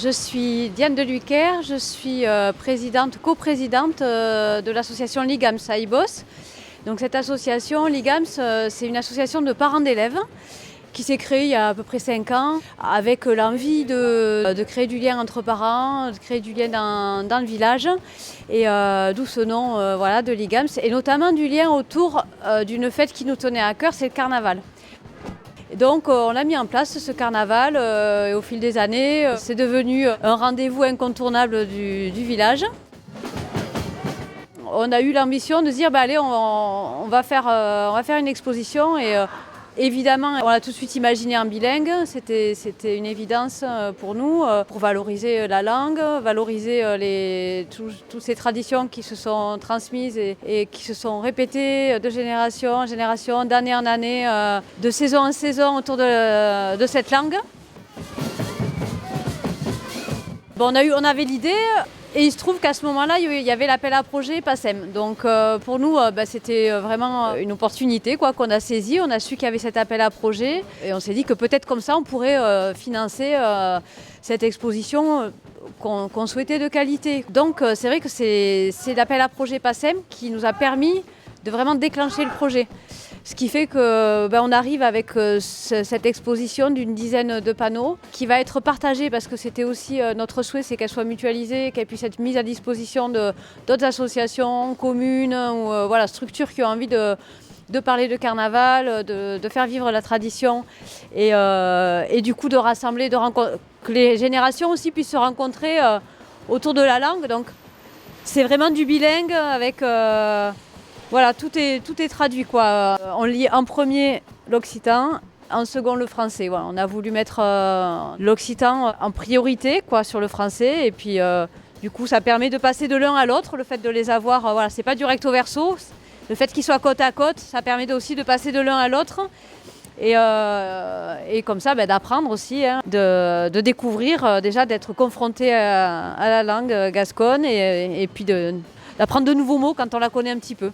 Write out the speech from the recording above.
Je suis Diane Deluiker, je suis coprésidente de l'association Ligams à Ibos. Donc cette association Ligams, c'est une association de parents d'élèves qui s'est créée il y a à peu près 5 ans avec l'envie de créer du lien entre parents, de créer du lien dans le village et d'où ce nom de Ligams et notamment du lien autour d'une fête qui nous tenait à cœur, c'est le carnaval. Donc on a mis en place ce carnaval et au fil des années, c'est devenu un rendez-vous incontournable du village. On a eu l'ambition de se dire allez, on va faire une exposition et évidemment on a tout de suite imaginé en bilingue, c'était une évidence pour nous, pour valoriser la langue, valoriser toutes ces traditions qui se sont transmises et qui se sont répétées de génération en génération, d'année en année, de saison en saison autour de cette langue. Bon, on avait l'idée et il se trouve qu'à ce moment-là, il y avait l'appel à projet PACEM. Donc pour nous, c'était vraiment une opportunité qu'on a saisie. On a su qu'il y avait cet appel à projet et on s'est dit que peut-être comme ça, on pourrait financer cette exposition qu'on souhaitait de qualité. Donc c'est vrai que c'est l'appel à projet PACEM qui nous a permis de vraiment déclencher le projet. Ce qui fait qu'on arrive avec cette exposition d'une dizaine de panneaux qui va être partagée parce que c'était aussi notre souhait, c'est qu'elle soit mutualisée, qu'elle puisse être mise à disposition d'autres associations, communes ou structures qui ont envie de parler de carnaval, de faire vivre la tradition et du coup de rassembler, que les générations aussi puissent se rencontrer autour de la langue. Donc c'est vraiment du bilingue avec... tout est traduit. On lit en premier l'occitan, en second le français. Voilà, on a voulu mettre l'occitan en priorité sur le français et puis du coup ça permet de passer de l'un à l'autre, le fait de les avoir, c'est pas du recto verso, le fait qu'ils soient côte à côte, ça permet aussi de passer de l'un à l'autre et comme ça d'apprendre aussi, de découvrir, déjà d'être confronté à la langue gasconne et puis d'apprendre de nouveaux mots quand on la connaît un petit peu.